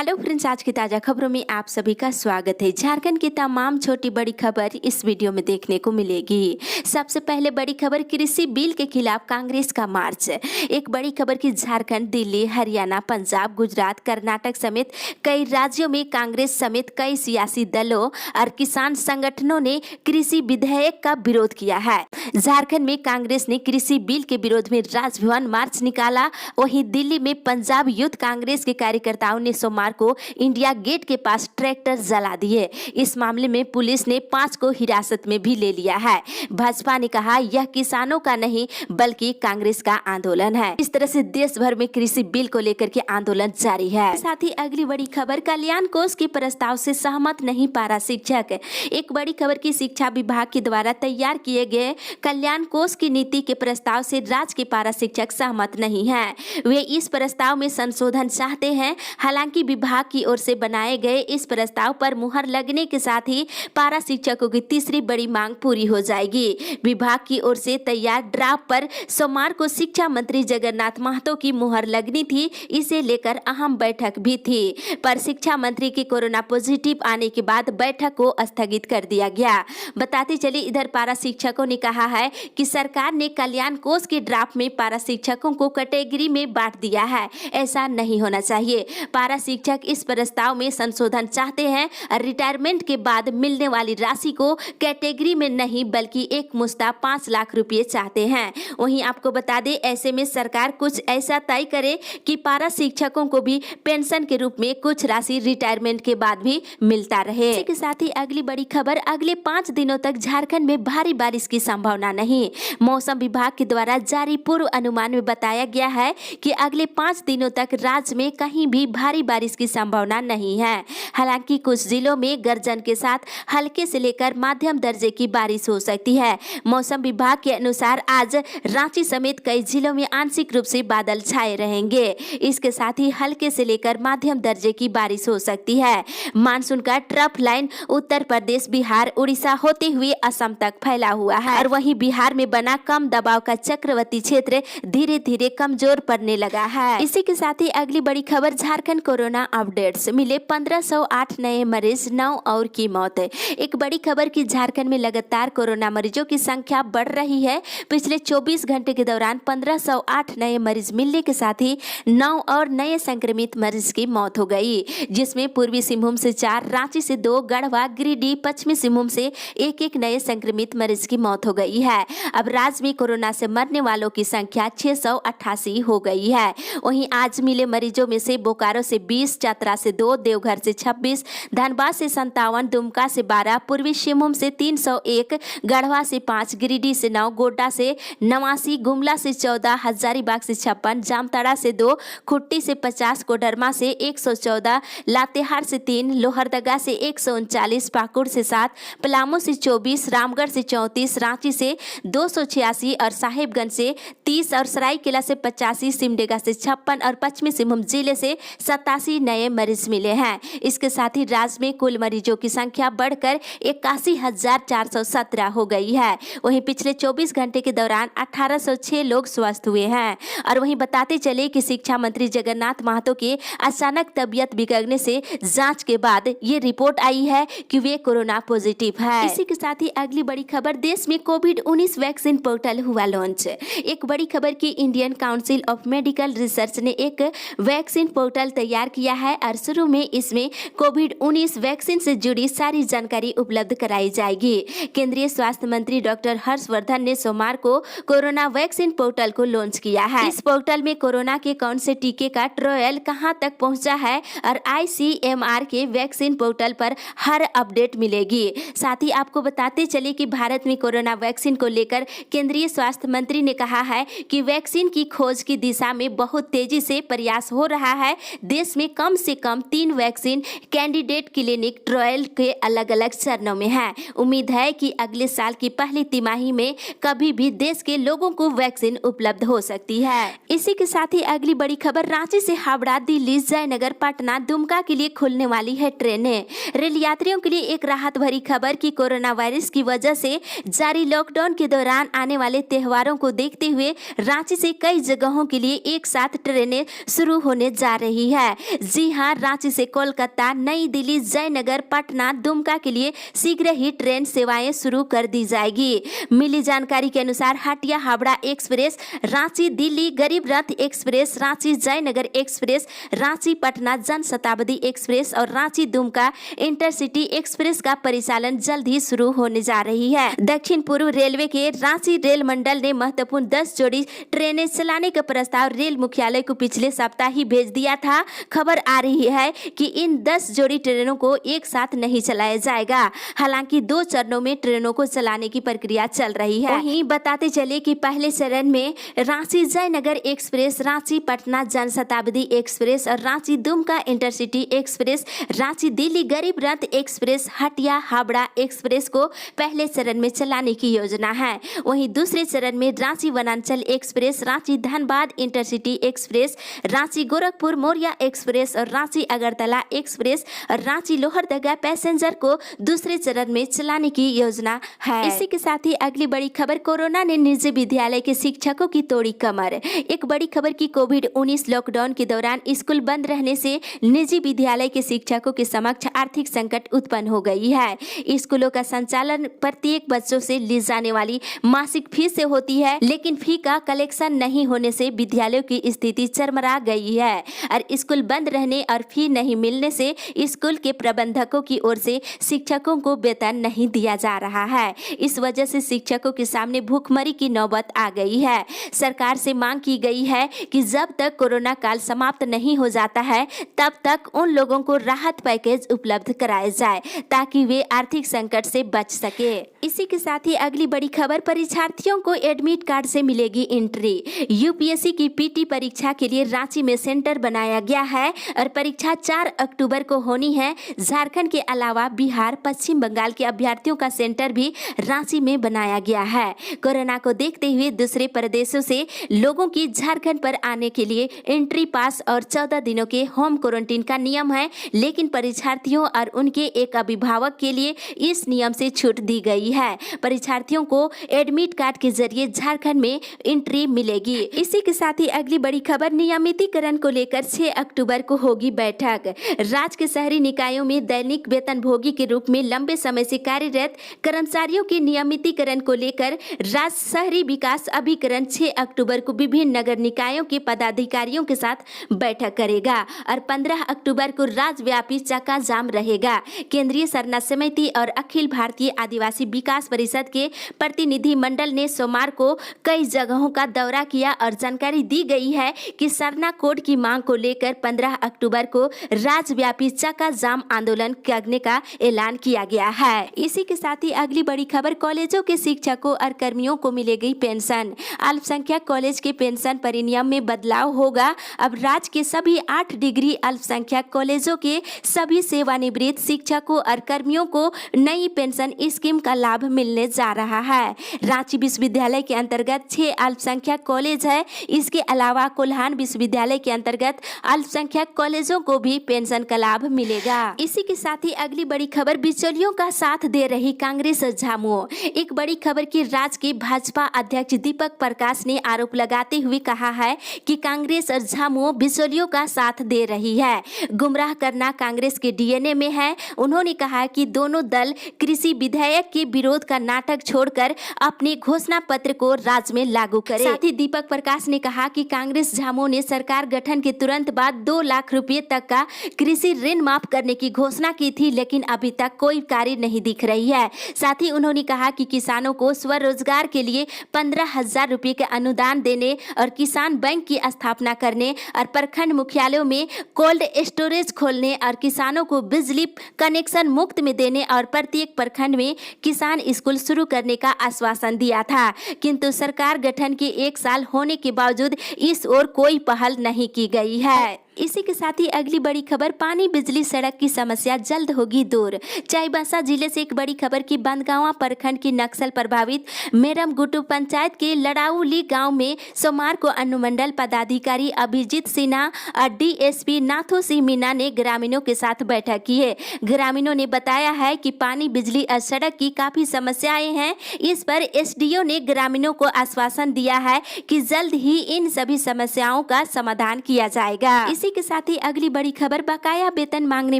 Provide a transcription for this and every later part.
Hello friends, आज की ताज़ा खबरों में आप सभी का स्वागत है। झारखंड की तमाम छोटी बड़ी खबर इस वीडियो में देखने को मिलेगी। सबसे पहले बड़ी खबर, कृषि बिल के खिलाफ कांग्रेस का मार्च। एक बड़ी खबर की झारखंड, दिल्ली, हरियाणा, पंजाब, गुजरात, कर्नाटक समेत कई राज्यों में कांग्रेस समेत कई सियासी दलों और किसान संगठनों ने कृषि विधेयक का विरोध किया है। झारखंड में कांग्रेस ने कृषि बिल के विरोध में राजभवन मार्च निकाला। वहीं दिल्ली में पंजाब यूथ कांग्रेस के कार्यकर्ताओं ने सोमवार को इंडिया गेट के पास ट्रैक्टर जला दिए। इस मामले में पुलिस ने 5 को हिरासत में भी ले लिया है। भाजपा ने कहा यह किसानों का नहीं बल्कि कांग्रेस का आंदोलन है। इस तरह से देश भर में कृषि बिल को लेकर के आंदोलन जारी है। साथ ही अगली बड़ी खबर, कल्याण कोष के प्रस्ताव से सहमत नहीं पारा शिक्षक। एक बड़ी खबर की, शिक्षा विभाग के द्वारा तैयार किए गए कल्याण कोष की नीति के प्रस्ताव से राज्य के पारा शिक्षक सहमत नहीं है। वे इस प्रस्ताव में संशोधन चाहते हैं। हालांकि विभाग की ओर से बनाए गए इस प्रस्ताव पर मुहर लगने के साथ ही पारा शिक्षकों की तीसरी बड़ी मांग पूरी हो जाएगी। विभाग की ओर से तैयार ड्राफ्ट पर सोमवार को शिक्षा मंत्री जगन्नाथ महतो की मुहर लगनी थी। इसे लेकर अहम बैठक भी थी, पर शिक्षा मंत्री के कोरोना पॉजिटिव आने के बाद बैठक को स्थगित कर दिया गया। बताते चले, इधर पारा शिक्षकों ने कहा है कि सरकार ने कल्याण कोष के ड्राफ्ट में पारा शिक्षकों को कैटेगरी में बांट दिया है। ऐसा नहीं होना चाहिए। पारा शिक्षक इस प्रस्ताव में संशोधन चाहते हैं। रिटायरमेंट के बाद मिलने वाली राशि को कैटेगरी में नहीं बल्कि एक मुश्ता 5 लाख रुपए चाहते हैं। वहीं आपको बता दें, ऐसे में सरकार कुछ ऐसा तय करे कि पारा शिक्षकों को भी पेंशन के रूप में कुछ राशि रिटायरमेंट के बाद भी मिलता रहे। इसी के साथ ही अगली बड़ी खबर, अगले 5 दिनों तक झारखंड में भारी बारिश की संभावना नहीं। मौसम विभाग के द्वारा जारी पूर्व अनुमान में बताया गया है कि अगले 5 दिनों तक राज्य में कहीं भी भारी बारिश की संभावना नहीं है। हालांकि कुछ जिलों में गर्जन के साथ हल्के से लेकर मध्यम दर्जे की बारिश हो सकती है। मौसम विभाग के अनुसार आज रांची समेत कई जिलों में आंशिक रूप से बादल छाए रहेंगे। इसके साथ ही हल्के से लेकर मध्यम दर्जे की बारिश हो सकती है। मानसून का ट्रफ लाइन उत्तर प्रदेश, बिहार, उड़ीसा होते हुए असम तक फैला हुआ है और वहीं बिहार में बना कम दबाव का चक्रवाती क्षेत्र धीरे धीरे कमजोर पड़ने लगा है। इसी के साथ ही अगली बड़ी खबर, झारखंड कोरोना अपडेट्स। मिले 1508 नए मरीज, 9 और की मौत। एक बड़ी खबर की, झारखंड में लगातार कोरोना मरीजों की संख्या बढ़ रही है। पिछले 24 घंटे के दौरान 1508 नए मरीज मिलने के साथ ही 9 और नए संक्रमित मरीज की मौत हो गई, जिसमें पूर्वी सिंहभूम से 4, रांची से 2, गढ़वा, गिरिडीह, पश्चिमी सिंहभूम से एक नए संक्रमित मरीज की मौत हो गई है। अब राज्य में कोरोना से मरने वालों की संख्या 688 हो गई है। वहीं आज मिले मरीजों में से बोकारो से 20, चतरा से 2, देवघर से 26, धनबाद से 57, दुमका से 12, पूर्वी सिंहभूम से 301, गढ़वा से 5, गिरिडीह से 9, गोड्डा से 89, गुमला से 14, हजारीबाग से 56, जामताड़ा से 2, खुट्टी से 50, कोडरमा से 114, लातेहार से 3, लोहरदगा से 139, पाकुड़ से 7, पलामू से 24, रामगढ़ से 34, रांची से 286 और साहेबगंज से 30 और सरायकेला से 85, सिमडेगा से 56 और पश्चिमी सिंहभूम जिले से 87 नए मरीज मिले हैं। इसके साथ ही राज्य में कुल मरीजों की संख्या बढ़कर 81,417 हो गई है। वहीं पिछले 24 घंटे के दौरान 1806 लोग स्वस्थ हुए हैं। और वहीं बताते चले कि शिक्षा मंत्री जगन्नाथ महतो के अचानक तबीयत बिगड़ने से जांच के बाद ये रिपोर्ट आई है कि वे कोरोना पॉजिटिव है। इसी के साथ ही अगली बड़ी खबर, देश में कोविड-19 वैक्सीन पोर्टल हुआ लॉन्च। एक बड़ी खबर की, Indian council of medical research ने एक वैक्सीन पोर्टल तैयार किया है और शुरू में इसमें कोविड-19 वैक्सीन से जुड़ी सारी जानकारी उपलब्ध कराई जाएगी। केंद्रीय स्वास्थ्य मंत्री डॉक्टर हर्षवर्धन ने सोमवार को कोरोना वैक्सीन पोर्टल को लॉन्च किया है। इस पोर्टल में कोरोना के कौन से टीके का ट्रायल कहां तक पहुंचा है और ICMR के वैक्सीन पोर्टल पर हर अपडेट मिलेगी। साथ ही आपको बताते चले कि भारत में कोरोना वैक्सीन को लेकर केंद्रीय स्वास्थ्य मंत्री ने कहा है कि वैक्सीन की खोज की दिशा में बहुत तेजी से प्रयास हो रहा है। देश में कम से कम 3 वैक्सीन कैंडिडेट क्लिनिक ट्रायल के अलग अलग चरणों में है। उम्मीद है कि अगले साल की पहली तिमाही में कभी भी देश के लोगों को वैक्सीन उपलब्ध हो सकती है। इसी के साथ ही अगली बड़ी खबर, रांची से हावड़ा, दिल्ली, जयनगर, पटना, दुमका के लिए खुलने वाली है ट्रेनें। रेल यात्रियों के लिए एक राहत भरी खबर कि कोरोना वायरस की वजह से जारी लॉकडाउन के दौरान आने वाले त्योहारों को देखते हुए रांची से कई जगहों के लिए एक साथ ट्रेनें शुरू होने जा रही है। जी हां, रांची से कोलकाता, नई दिल्ली, जयनगर, पटना, दुमका के लिए शीघ्र ही ट्रेन सेवाएं शुरू कर दी जाएगी। मिली जानकारी के अनुसार हटिया हावड़ा एक्सप्रेस, रांची दिल्ली गरीब रथ express, Ranchi Jaynagar express, Ranchi Patna Janshatabdi express और रांची दुमका इंटरसिटी एक्सप्रेस का परिचालन जल्द ही शुरू होने जा रही है। दक्षिण पूर्व रेलवे के रांची रेल मंडल ने महत्वपूर्ण 10 जोड़ी ट्रेनें चलाने का प्रस्ताव रेल मुख्यालय को पिछले सप्ताह ही भेज दिया था। खबर आ रही है कि इन 10 जोड़ी ट्रेनों को एक साथ नहीं चलाया जाएगा। हालांकि 2 चरणों में ट्रेनों को चलाने की प्रक्रिया चल रही है। वहीं बताते चले कि पहले चरण में रांची जयनगर एक्सप्रेस, रांची पटना जनशताब्दी एक्सप्रेस और रांची दुमका इंटरसिटी एक्सप्रेस, रांची दिल्ली गरीब रथ एक्सप्रेस, हटिया हावड़ा एक्सप्रेस को पहले चरण में चलाने की योजना है। वहीं दूसरे चरण में रांची वनांचल express, Ranchi Dhanbad intercity express, Ranchi Gorakhpur Maurya express और रांची अगरतला एक्सप्रेस और रांची लोहरदगा पैसेंजर को दूसरे चरण में चलाने की योजना है। इसी के साथ ही अगली बड़ी खबर, कोरोना ने निजी विद्यालय के शिक्षकों की तोड़ी कमर। एक बड़ी खबर की कोविड-19 लॉकडाउन के दौरान स्कूल बंद रहने से निजी विद्यालय के शिक्षकों के समक्ष आर्थिक संकट उत्पन्न हो गई है। स्कूलों का संचालन प्रत्येक बच्चों से ली जाने वाली मासिक फीस से होती है, लेकिन फी का कलेक्शन नहीं होने से विद्यालयों की स्थिति चरमरा गई है और स्कूल बंद रहने और फी नहीं मिलने से स्कूल के प्रबंधकों की ओर से शिक्षकों को वेतन नहीं दिया जा रहा है। इस वजह से शिक्षकों के सामने भूखमरी की नौबत आ गई है। सरकार से मांग की गई है कि जब तक कोरोना काल समाप्त नहीं हो जाता है तब तक उन लोगों को राहत पैकेज उपलब्ध कराया जाए ताकि वे आर्थिक संकट से बच सके। इसी के साथ ही अगली बड़ी खबर, परीक्षार्थियों को एडमिट कार्ड से मिलेगी एंट्री। यूपीएससी की पीटी परीक्षा के लिए रांची में सेंटर बनाया गया है और परीक्षा 4 अक्टूबर को होनी है। झारखंड के अलावा बिहार, पश्चिम बंगाल के अभ्यर्थियों का सेंटर भी रांची में बनाया गया है। कोरोना को देखते हुए दूसरे प्रदेशों से लोगों की झारखंड पर आने के लिए एंट्री पास और 14 दिनों के होम क्वारंटीन का नियम है, लेकिन परीक्षार्थियों और उनके एक अभिभावक के लिए इस नियम से छूट दी गई है। परीक्षार्थियों को एडमिट कार्ड के जरिए झारखंड में एंट्री मिलेगी। इसी के साथ ही अगली बड़ी खबर, नियमितीकरण को लेकर 6 अक्टूबर को होगी बैठक। राज्य के शहरी निकायों में दैनिक वेतनभोगी के रूप में लंबे समय से कार्यरत कर्मचारियों के नियमितीकरण को लेकर राज्य शहरी विकास अभिकरण 6 अक्टूबर को विभिन्न नगर निकायों के पदाधिकारियों के साथ बैठक करेगा और 15 अक्टूबर को राज्यव्यापी चक्का जाम रहेगा। केंद्रीय सरना समिति और अखिल भारतीय आदिवासी विकास परिषद के प्रतिनिधि मंडल ने सोमवार को कई जगहों का दौरा किया और जानकारी दी गई है कि सरना कोड की मांग को लेकर 15 अक्टूबर को राज्यव्यापी चक्का जाम आंदोलन करने का ऐलान किया गया है। इसी के साथ ही अगली बड़ी खबर, कॉलेजों के शिक्षकों और कर्मियों को मिलेगी पेंशन। अल्पसंख्यक कॉलेज के पेंशन परिनियम में बदलाव होगा। अब राज्य के सभी 8 डिग्री अल्पसंख्यक कॉलेजों के सभी सेवानिवृत्त शिक्षकों और कर्मियों को नई पेंशन स्कीम का लाभ मिलने जा रहा है। रांची विश्वविद्यालय के अंतर्गत 6 अल्पसंख्यक कॉलेज है। इसके अलावा कोल्हान विश्वविद्यालय के अंतर्गत अल्पसंख्यक कॉलेजों को भी पेंशन का लाभ मिलेगा। इसी के साथ ही अगली बड़ी खबर, बिचौलियों का साथ दे रही कांग्रेस झामुमो। एक बड़ी खबर की राज्य के भाजपा अध्यक्ष दीपक प्रकाश ने आरोप लगाते हुए कहा है कि कांग्रेस और झामुमो बिचौलियों का साथ दे रही है। गुमराह करना कांग्रेस के डीएनए में है। उन्होंने कहा कि दोनों दल कृषि विधेयक के विरोध का नाटक छोड़कर अपने घोषणा पत्र को राज्य में लागू करें। साथ ही दीपक प्रकाश ने कहा कि कांग्रेस झामुमो ने सरकार गठन के तुरंत बाद 2 लाख रुपए तक का कृषि ऋण माफ करने की घोषणा की थी, लेकिन अभी तक कोई कार्य नहीं दिख रही है। साथ ही उन्होंने कहा कि किसानों को स्वरोजगार के लिए 15,000 रुपए के अनुदान देने और किसान बैंक की स्थापना करने और प्रखंड मुख्यालयों में कोल्ड स्टोरेज खोलने और किसानों को बिजली कनेक्शन मुफ्त में देने और प्रत्येक प्रखंड में किसान स्कूल शुरू करने का आश्वासन दिया था, किंतु सरकार गठन के 1 साल होने के बावजूद इस ओर कोई पहल नहीं की गई है। इसी के साथ ही अगली बड़ी खबर, पानी बिजली सड़क की समस्या जल्द होगी दूर। चाईबासा जिले से एक बड़ी खबर की बंदगांवा प्रखंड की नक्सल प्रभावित मेरमगुटू पंचायत के लड़ाउली गांव में सोमवार को अनुमंडल पदाधिकारी अभिजीत सिन्हा और डीएसपी नाथू सिंह मीना ने ग्रामीणों के साथ बैठक की है। ग्रामीणों ने बताया है कि पानी बिजली और सड़क की काफी समस्याएं हैं। इस पर एसडीओ ने ग्रामीणों को आश्वासन दिया है कि जल्द ही इन सभी समस्याओं का समाधान किया जाएगा। इसी के साथ ही अगली बड़ी खबर, बकाया वेतन मांगने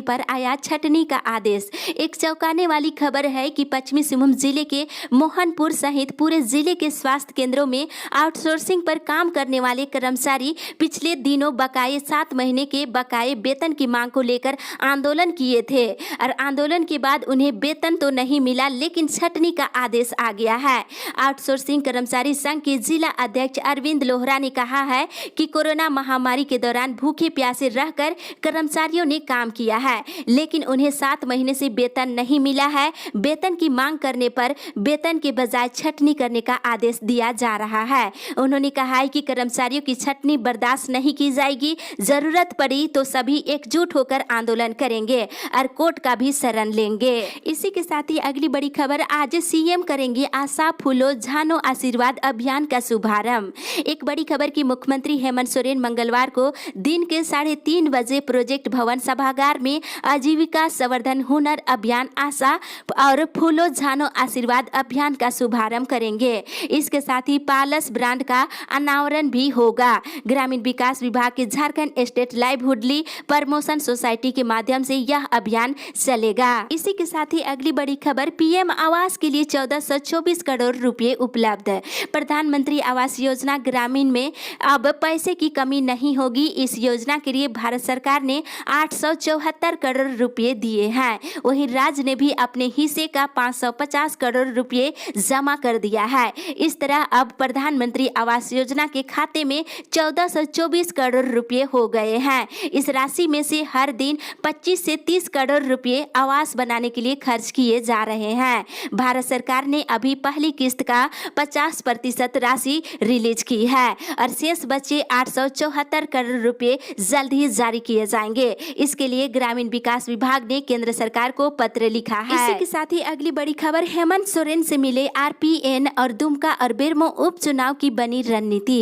पर आया छटनी का आदेश। एक चौंकाने वाली खबर है कि पश्चिमी सिंहभूम जिले के मोहनपुर सहित पूरे जिले के स्वास्थ्य केंद्रों में आउटसोर्सिंग पर काम करने वाले कर्मचारी पिछले दिनों बकाये 7 महीने के बकाये वेतन की मांग को लेकर आंदोलन किए थे और आंदोलन के बाद उन्हें वेतन तो नहीं मिला, लेकिन छटनी का आदेश आ गया है। आउटसोर्सिंग कर्मचारी संघ के जिला अध्यक्ष अरविंद लोहरा ने कहा है कि कोरोना महामारी के दौरान भूखे प्यासे रहकर कर्मचारियों ने काम किया है, लेकिन उन्हें 7 महीने से वेतन नहीं मिला है। वेतन की मांग करने पर वेतन के बजाय छटनी करने का आदेश दिया जा रहा है। उन्होंने कहा है कि कर्मचारियों की छटनी बर्दाश्त नहीं की जाएगी, जरूरत पड़ी तो सभी एकजुट होकर आंदोलन करेंगे और कोर्ट का भी शरण लेंगे। इसी के साथ ही अगली बड़ी खबर, आज सीएम करेंगे आशा फूलो झानो आशीर्वाद अभियान का शुभारंभ। एक बड़ी खबर की मुख्यमंत्री हेमंत सोरेन मंगलवार को दिन के 3:30 बजे प्रोजेक्ट भवन सभागार में आजीविका संवर्धन हुनर अभियान आशा और फूलो झानो आशीर्वाद अभियान का शुभारंभ करेंगे। इसके साथ ही पालस ब्रांड का अनावरण भी होगा। ग्रामीण विकास विभाग के झारखंड स्टेट लाइवहुडली प्रमोशन सोसाइटी के माध्यम से यह अभियान चलेगा। इसी के साथ ही अगली बड़ी खबर, पीएम आवास के लिए 1424 करोड़ रुपए उपलब्ध। प्रधानमंत्री आवास योजना ग्रामीण में अब पैसे की कमी नहीं होगी। इस योजना के लिए भारत सरकार ने 874 करोड़ रुपए दिए हैं। वहीं राज्य ने भी अपने हिस्से का 550 करोड़ रुपए जमा कर दिया है। इस तरह अब प्रधानमंत्री आवास योजना के खाते में 1424 करोड़ रुपए हो गए हैं। इस राशि में से हर दिन 25 से 30 करोड़ रुपए आवास बनाने के लिए खर्च किए जा रहे हैं। भारत सरकार ने अभी पहली किस्त का 50% राशि रिलीज की है और शेष बचे 874 करोड़ रुपए जल्द ही जारी किए जाएंगे। इसके लिए ग्रामीण विकास विभाग ने केंद्र सरकार को पत्र लिखा है। इसी के साथ ही अगली बड़ी खबर, हेमंत सोरेन से मिले आरपीएन और दुमका और बेरमो उपचुनाव की बनी रणनीति।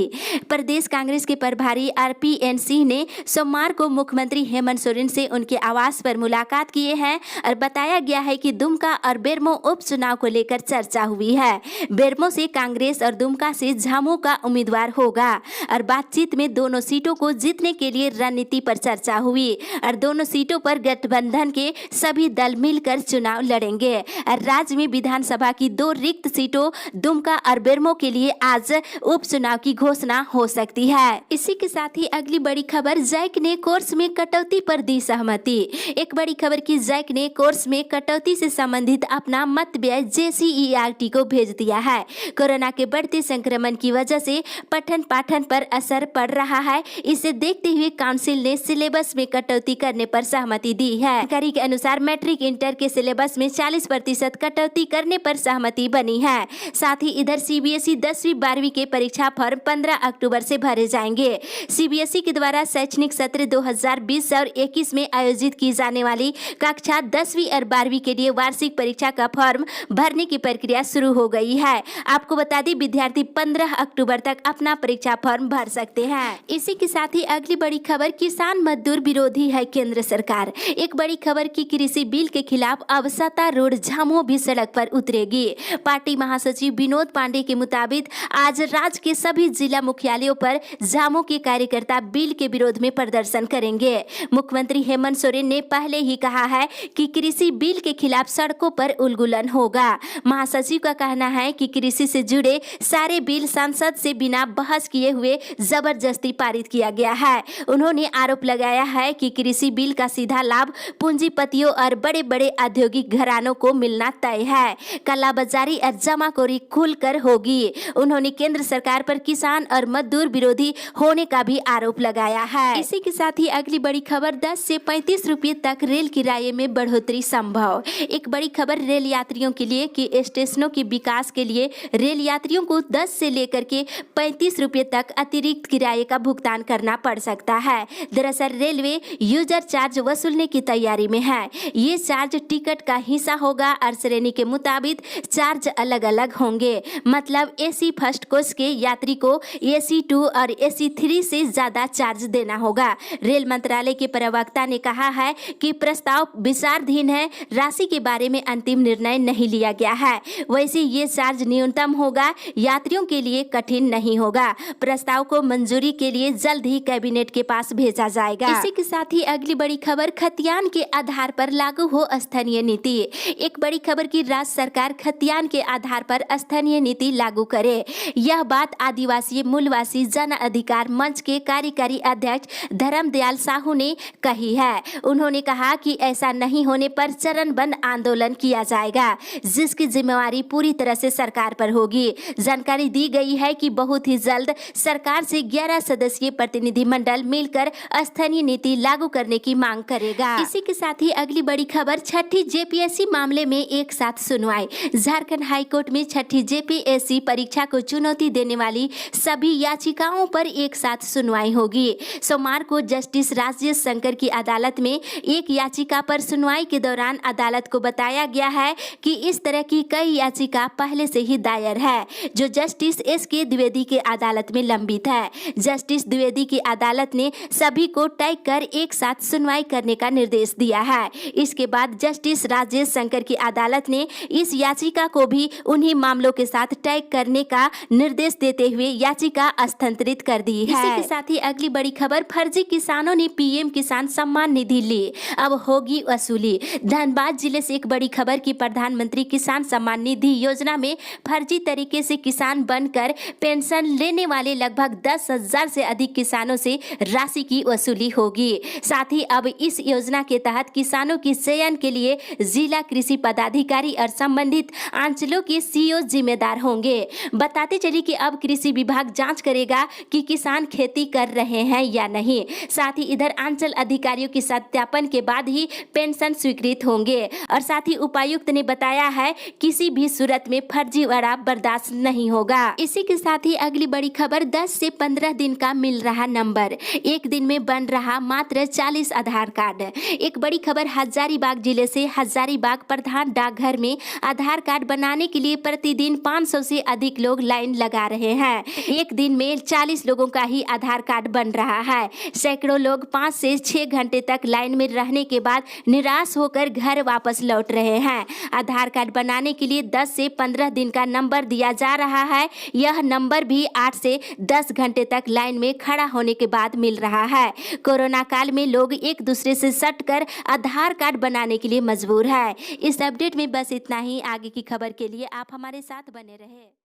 प्रदेश कांग्रेस के प्रभारी आरपीएन सिंह ने सोमवार को मुख्यमंत्री हेमंत सोरेन से उनके आवास पर मुलाकात किए हैं और बताया गया है कि दुमका और बेरमो उपचुनाव को लेकर चर्चा हुई है। बेरमो से कांग्रेस और दुमका से झामू का उम्मीदवार होगा और बातचीत में दोनों सीटों को जीतने के लिए रणनीति पर चर्चा हुई और दोनों सीटों पर गठबंधन के सभी दल मिलकर चुनाव लड़ेंगे और राज्य में विधानसभा की 2 रिक्त सीटों दुमका और बेरमो के लिए आज उपचुनाव की घोषणा हो सकती है। इसी के साथ ही अगली बड़ी खबर, जैक ने कोर्स में कटौती पर दी सहमति। एक बड़ी खबर की, जैक ने कोर्स में कटौती से संबंधित अपना मतव्यय जेसीईआरटी को भेज दिया है। कोरोना के बढ़ते संक्रमण की वजह से पठन पाठन पर असर पड़ रहा है। इसे देखते हुए काउंसिल ने सिलेबस में कटौती करने पर सहमति दी है। जानकारी के अनुसार मैट्रिक इंटर के सिलेबस में 40% कटौती करने पर सहमति बनी है। साथ ही इधर सीबीएसई 10वीं 12वीं के परीक्षा फॉर्म 15 अक्टूबर से भरे जाएंगे। सीबीएसई के द्वारा शैक्षणिक सत्र 2020 और 21 में आयोजित की जाने वाली कक्षा 10वीं और 12वीं के लिए वार्षिक परीक्षा का फॉर्म भरने की प्रक्रिया शुरू हो गई है। आपको बता दें, विद्यार्थी 15 अक्टूबर तक अपना परीक्षा फॉर्म भर सकते हैं। इसी के साथ ही अगली बड़ी खबर, किसान मजदूर विरोधी है केंद्र सरकार। एक बड़ी खबर की, कृषि बिल के खिलाफ अब सत्तारूढ़ झामुमो भी सड़क पर उतरेगी। पार्टी महासचिव विनोद पांडे के मुताबिक आज राज्य के सभी जिला मुख्यालयों पर झामुमो के कार्यकर्ता बिल के विरोध में प्रदर्शन करेंगे। मुख्यमंत्री हेमंत सोरेन ने पहले ही कहा है कि कृषि बिल के खिलाफ सड़कों पर उलगुलन होगा। महासचिव का कहना है कि कृषि से जुड़े सारे बिल संसद से बिना बहस किए हुए जबरदस्ती पारित किया गया है। उन्होंने आरोप लगाया है कि कृषि बिल का सीधा लाभ पूंजीपतियों और बड़े बड़े औद्योगिक घरानों को मिलना तय है। कालाबाजारी और जमाखोरी खुलकर होगी। उन्होंने केंद्र सरकार पर किसान और मजदूर विरोधी होने का भी आरोप लगाया है। इसी के साथ ही अगली बड़ी खबर, 10 से 35 रुपये तक रेल किराए में बढ़ोतरी संभव। एक बड़ी खबर रेल यात्रियों के लिए कि स्टेशनों के विकास के लिए रेल यात्रियों को 10 से लेकर के 35 रुपये तक अतिरिक्त किराए का भुगतान करना पड़ सकता है। दरअसल रेलवे यूजर चार्ज वसूलने की तैयारी में है। ये चार्ज टिकट का हिस्सा होगा और श्रेणी के मुताबिक चार्ज अलग अलग होंगे। मतलब एसी फर्स्ट कोच के यात्री को एसी 2 और एसी 3 से ज्यादा चार्ज देना होगा। रेल मंत्रालय के प्रवक्ता ने कहा है कि प्रस्ताव विचाराधीन है, राशि के बारे में अंतिम निर्णय नहीं लिया गया है। वैसे ये चार्ज न्यूनतम होगा, यात्रियों के लिए कठिन नहीं होगा। प्रस्ताव को मंजूरी के लिए जल्द ही कैबिनेट के पास भेजा जाएगा। इसी के साथ ही अगली बड़ी खबर, खतियान के आधार पर लागू हो स्थानीय नीति। एक बड़ी खबर की राज्य सरकार खतियान के आधार पर स्थानीय नीति लागू करे। यह बात आदिवासी मूलवासी जन अधिकार मंच के कार्यकारी अध्यक्ष धर्मदयाल साहू ने कही है। उन्होंने कहा कि ऐसा नहीं होने पर चरणबद्ध आंदोलन किया जाएगा, जिसकी जिम्मेवारी पूरी तरह से सरकार पर होगी। जानकारी दी गई है कि बहुत ही जल्द सरकार से 11 सदस्यीय प्रतिनिधिमंडल मिलकर स्थानीय नीति लागू करने की मांग करेगा। इसी के साथ ही अगली बड़ी खबर, छठी जेपीएससी मामले में एक साथ सुनवाई। झारखंड हाईकोर्ट में छठी जेपीएससी परीक्षा को चुनौती देने वाली सभी याचिकाओं पर एक साथ सुनवाई होगी। सोमवार को जस्टिस राजेश शंकर की अदालत में एक याचिका पर सुनवाई के दौरान अदालत को बताया गया है कि इस तरह की कई याचिका पहले से ही दायर है, जो जस्टिस एस.के. द्विवेदी के अदालत में लंबित है। जस्टिस द्विवेदी की अदालत ने सभी को टैग कर एक साथ सुनवाई करने का निर्देश दिया है। इसके बाद जस्टिस राजेश शंकर की अदालत ने इस याचिका को भी उन्हीं मामलों के साथ टैग करने का निर्देश देते हुए याचिका स्थानांतरित कर दी है। इसी के साथ ही अगली बड़ी खबर, फर्जी किसानों ने पीएम किसान सम्मान निधि ली, अब होगी वसूली। धनबाद जिले से एक बड़ी खबर की प्रधानमंत्री किसान सम्मान निधि योजना में फर्जी तरीके से किसान बनकर पेंशन लेने वाले लगभग 10,000 से अधिक किसानों से राशि की वसूली होगी। साथ ही अब इस योजना के तहत किसानों की चयन के लिए जिला कृषि पदाधिकारी और संबंधित अंचलों के सीईओ जिम्मेदार होंगे। बताते चलिए कि अब कृषि विभाग जांच करेगा कि किसान खेती कर रहे हैं या नहीं। साथ ही इधर अंचल अधिकारियों के सत्यापन के बाद ही पेंशन स्वीकृत होंगे। और साथ ही उपायुक्त ने बताया है किसी भी सूरत में फर्जीवाड़ा बर्दाश्त नहीं होगा। इसी के साथ ही अगली बड़ी खबर, 10 से 15 दिन का मिल रहा नंबर, एक दिन में बन रहा मात्र 40 आधार कार्ड। एक बड़ी खबर, हजारीबाग जिले से हजारीबाग प्रधान डाकघर में आधार कार्ड बनाने के लिए प्रतिदिन 500 से अधिक लोग लाइन लगा रहे हैं। एक दिन में 40 लोगों का ही आधार कार्ड बन रहा है। सैकड़ों लोग 5 से 6 घंटे तक लाइन में रहने के बाद निराश होकर घर वापस लौट रहे हैं। आधार कार्ड बनाने के लिए 10 से 15 दिन का नंबर दिया जा रहा है। यह नंबर भी 8 से 10 घंटे तक लाइन में खड़ा होने के बाद मिल रहा है। कोरोना काल में लोग एक दूसरे से सटकर आधार कार्ड बनाने के लिए मजबूर है। इस अपडेट में बस इतना ही। आगे की खबर के लिए आप हमारे साथ बने रहे।